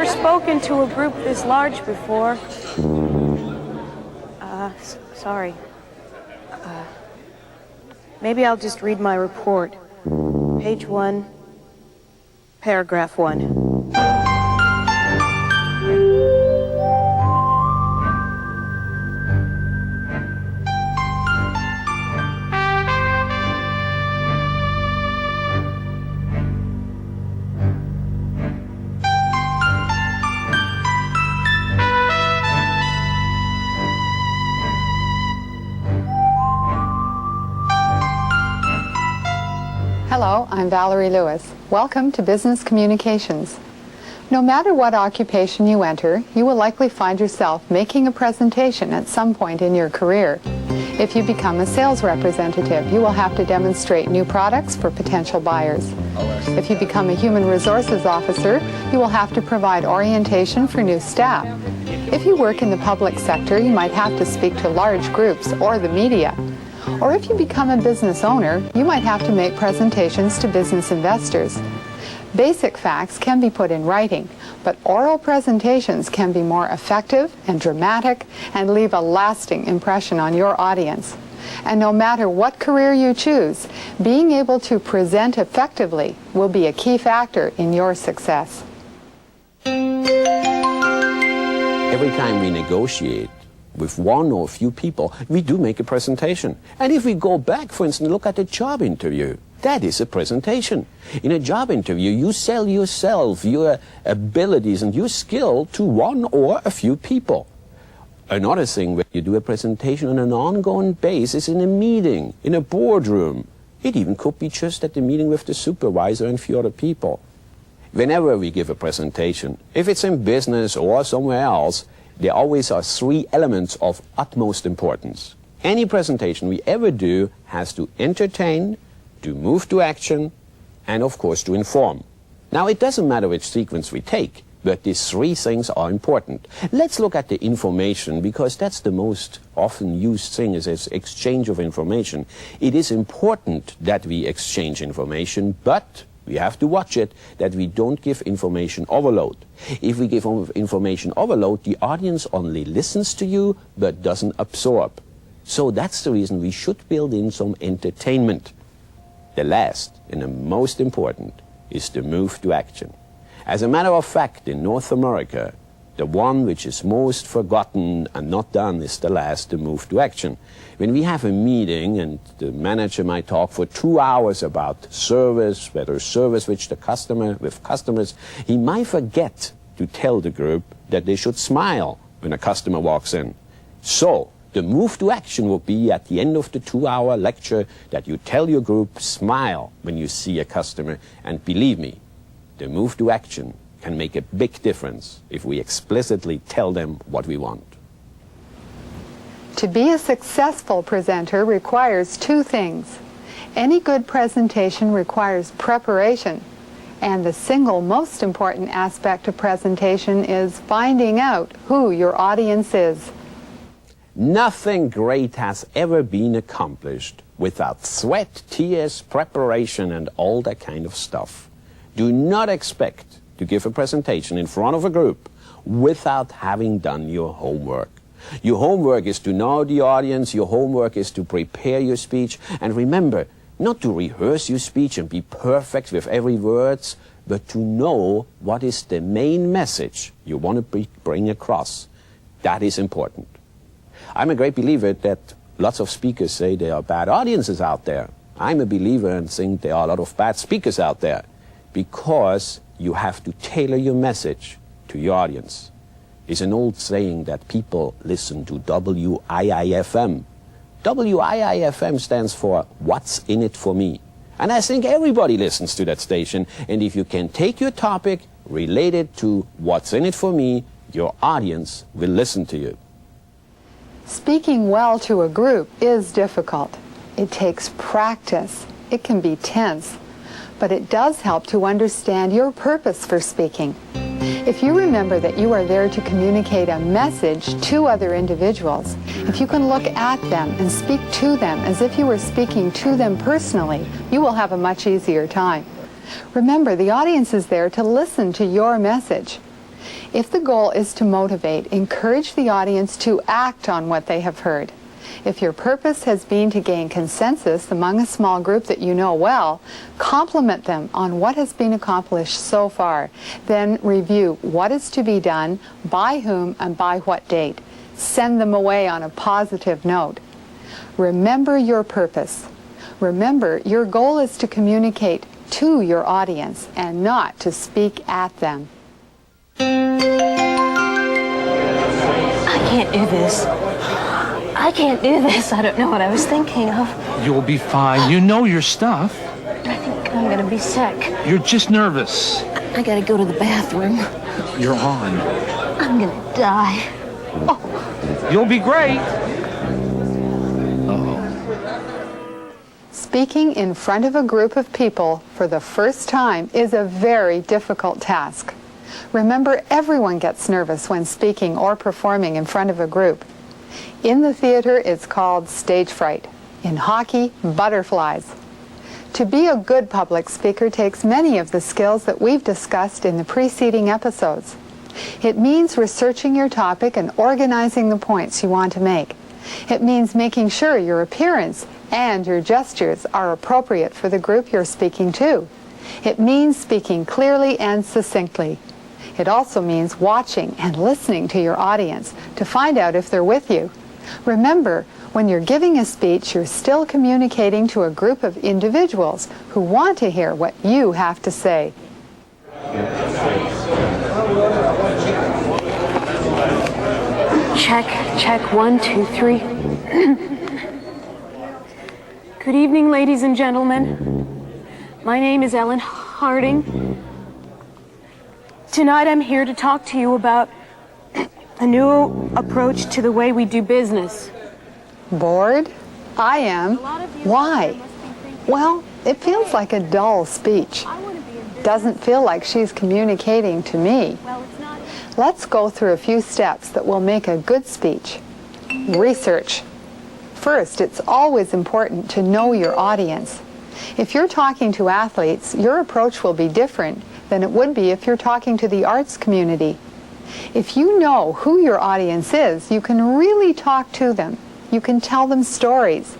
spoken to a group this large before. Sorry. Maybe I'll just read my report. Page 1, paragraph 1. Hello, I'm Valerie Lewis. Welcome to Business Communications. No matter what occupation you enter, you will likely find yourself making a presentation at some point in your career. If you become a sales representative, you will have to demonstrate new products for potential buyers. If you become a human resources officer, you will have to provide orientation for new staff. If you work in the public sector, you might have to speak to large groups or the media. Or if you become a business owner, you might have to make presentations to business investors. Basic facts can be put in writing, but oral presentations can be more effective and dramatic and leave a lasting impression on your audience. And no matter what career you choose, being able to present effectively will be a key factor in your success. Every time we negotiate with one or a few people, we do make a presentation. And if we go back, for instance, look at a job interview, that is a presentation. In a job interview, you sell yourself, your abilities and your skill to one or a few people. Another thing, when you do a presentation on an ongoing basis in a meeting, in a boardroom, it even could be just at the meeting with the supervisor and a few other people. Whenever we give a presentation, if it's in business or somewhere else, there always are three elements of utmost importance. Any presentation we ever do has to entertain, to move to action, and of course to inform. Now it doesn't matter which sequence we take, but these three things are important. Let's look at the information, because that's the most often used thing, is exchange of information. It is important that we exchange information, but we have to watch it that we don't give information overload. If we give information overload, the audience only listens to you but doesn't absorb. So that's the reason we should build in some entertainment. The last and the most important is the move to action. As a matter of fact, in North America, the one which is most forgotten and not done is the last, the move to action. When we have a meeting and the manager might talk for 2 hours about service, whether service with customers, he might forget to tell the group that they should smile when a customer walks in. So the move to action will be at the end of the 2-hour lecture that you tell your group, smile when you see a customer. And believe me, the move to action can make a big difference if we explicitly tell them what we want. To be a successful presenter requires two things. Any good presentation requires preparation, and the single most important aspect of presentation is finding out who your audience is. Nothing great has ever been accomplished without sweat, tears, preparation, and all that kind of stuff. Do not expect to give a presentation in front of a group without having done your homework. Your homework is to know the audience, your homework is to prepare your speech, and remember, not to rehearse your speech and be perfect with every word, but to know what is the main message you want to bring across. That is important. I'm a great believer that lots of speakers say there are bad audiences out there. I'm a believer and think there are a lot of bad speakers out there, because you have to tailor your message to your audience. It's an old saying that people listen to WIIFM. WIIFM stands for What's in it for me. And I think everybody listens to that station. And if you can take your topic, relate it to what's in it for me, your audience will listen to you. Speaking well to a group is difficult. It takes practice. It can be tense. But it does help to understand your purpose for speaking. If you remember that you are there to communicate a message to other individuals, if you can look at them and speak to them as if you were speaking to them personally, you will have a much easier time. Remember, the audience is there to listen to your message. If the goal is to motivate, encourage the audience to act on what they have heard. If your purpose has been to gain consensus among a small group that you know well, compliment them on what has been accomplished so far. Then review what is to be done, by whom, and by what date. Send them away on a positive note. Remember your purpose. Remember, your goal is to communicate to your audience and not to speak at them. I can't do this. I can't do this. I don't know what I was thinking of. You'll be fine. You know your stuff. I think I'm gonna be sick. You're just nervous. I gotta go to the bathroom. You're on. I'm gonna die. You'll be great. Speaking in front of a group of people for the first time is a very difficult task. Remember, everyone gets nervous when speaking or performing in front of a group. In the theater, it's called stage fright. In hockey, butterflies. To be a good public speaker takes many of the skills that we've discussed in the preceding episodes. It means researching your topic and organizing the points you want to make. It means making sure your appearance and your gestures are appropriate for the group you're speaking to. It means speaking clearly and succinctly. It also means watching and listening to your audience to find out if they're with you. Remember, when you're giving a speech, you're still communicating to a group of individuals who want to hear what you have to say. Check, 1, 2, 3. Good evening, ladies and gentlemen. My name is Ellen Harding. Tonight I'm here to talk to you about a new approach to the way we do business. Bored? I am. Why? Well, it feels like a dull speech. Doesn't feel like she's communicating to me. Let's go through a few steps that will make a good speech. Research. First, it's always important to know your audience. If you're talking to athletes, your approach will be different than it would be if you're talking to the arts community. If you know who your audience is, you can really talk to them. You can tell them stories.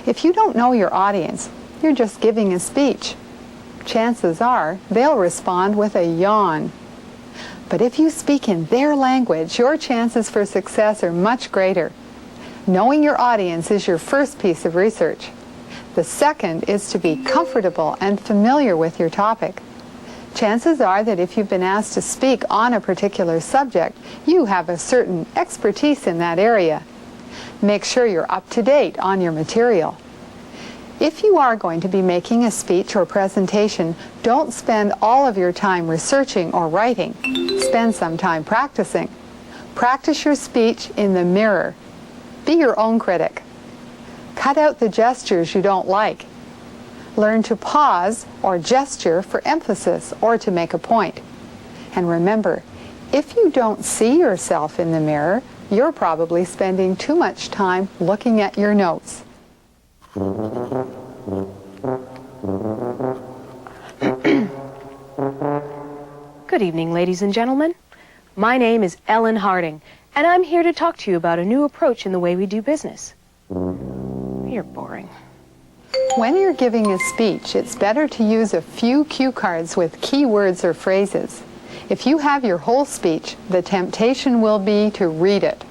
If you don't know your audience, you're just giving a speech. Chances are they'll respond with a yawn. But if you speak in their language, your chances for success are much greater. Knowing your audience is your first piece of research. The second is to be comfortable and familiar with your topic. Chances are that if you've been asked to speak on a particular subject, you have a certain expertise in that area. Make sure you're up to date on your material. If you are going to be making a speech or presentation, don't spend all of your time researching or writing. Spend some time practicing. Practice your speech in the mirror. Be your own critic. Cut out the gestures you don't like. Learn to pause or gesture for emphasis or to make a point. And remember, if you don't see yourself in the mirror, you're probably spending too much time looking at your notes. Good evening, ladies and gentlemen. My name is Ellen Harding, and I'm here to talk to you about a new approach in the way we do business. You're boring. When you're giving a speech, it's better to use a few cue cards with key words or phrases. If you have your whole speech, the temptation will be to read it.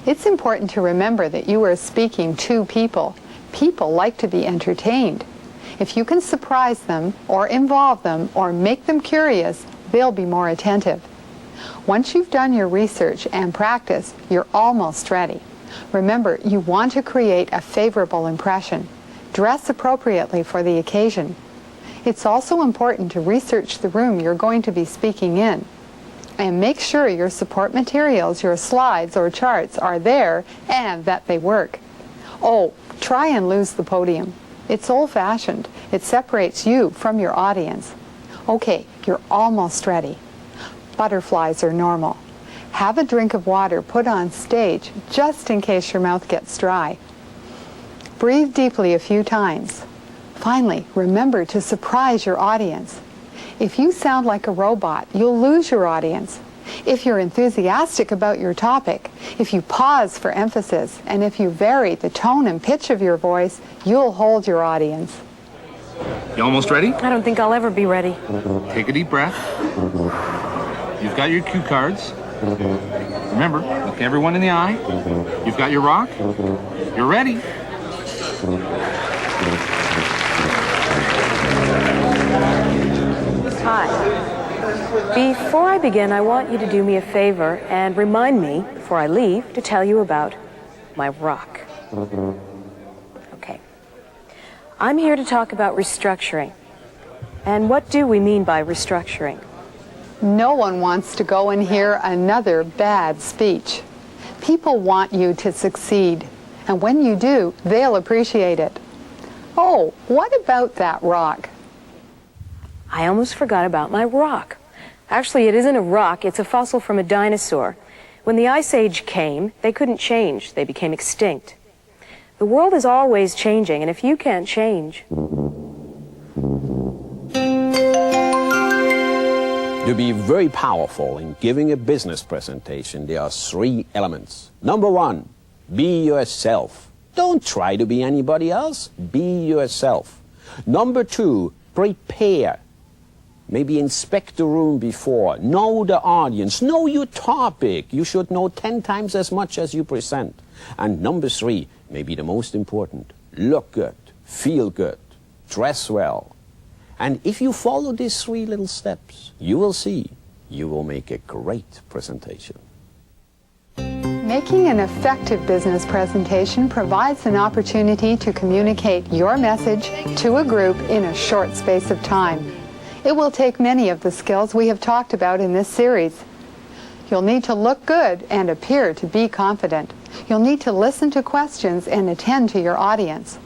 It's important to remember that you are speaking to people. People like to be entertained. If you can surprise them, or involve them, or make them curious, they'll be more attentive. Once you've done your research and practice, you're almost ready. Remember, you want to create a favorable impression. Dress appropriately for the occasion. It's also important to research the room you're going to be speaking in. And make sure your support materials, your slides or charts are there and that they work. Oh, try and lose the podium. It's old-fashioned. It separates you from your audience. Okay, you're almost ready. Butterflies are normal. Have a drink of water put on stage just in case your mouth gets dry. Breathe deeply a few times. Finally, remember to surprise your audience. If you sound like a robot, you'll lose your audience. If you're enthusiastic about your topic, if you pause for emphasis, and if you vary the tone and pitch of your voice, you'll hold your audience. You almost ready? I don't think I'll ever be ready. Take a deep breath. You've got your cue cards. Remember, look everyone in the eye. You've got your rock. You're ready. Hi. Before I begin, I want you to do me a favor and remind me, before I leave, to tell you about my rock. Okay. I'm here to talk about restructuring. And what do we mean by restructuring? No one wants to go and hear another bad speech. People want you to succeed, and when you do, they'll appreciate it. Oh, what about that rock? I almost forgot about my rock. Actually, it isn't a rock, it's a fossil from a dinosaur. When the Ice Age came, they couldn't change. They became extinct. The world is always changing, and if you can't change... To be very powerful in giving a business presentation, there are 3 elements. Number 1, be yourself. Don't try to be anybody else. Be yourself. Number 2, prepare. Maybe inspect the room before. Know the audience. Know your topic. You should know 10 times as much as you present. And number 3, maybe the most important, look good, feel good, dress well. And if you follow these 3 little steps, you will see you will make a great presentation. Making an effective business presentation provides an opportunity to communicate your message to a group in a short space of time. It will take many of the skills we have talked about in this series. You'll need to look good and appear to be confident. You'll need to listen to questions and attend to your audience.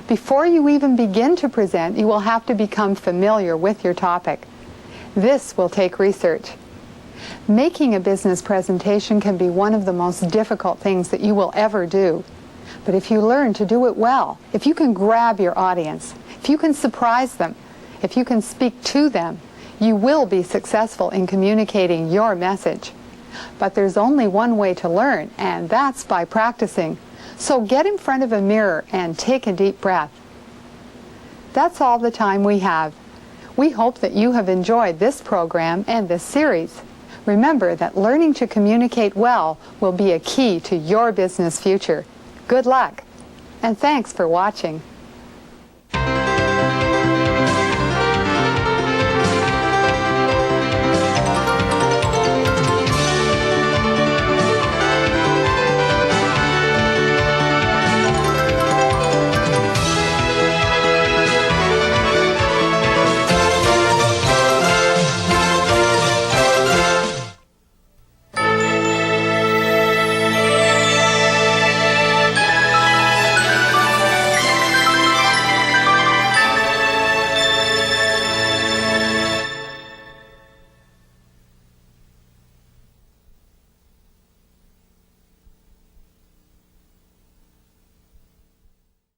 Before you even begin to present, you will have to become familiar with your topic. This will take research. Making a business presentation can be one of the most difficult things that you will ever do. But if you learn to do it well, if you can grab your audience, if you can surprise them, if you can speak to them, you will be successful in communicating your message. But there's only one way to learn, and that's by practicing. So get in front of a mirror and take a deep breath. That's all the time we have. We hope that you have enjoyed this program and this series. Remember that learning to communicate well will be a key to your business future. Good luck, and thanks for watching.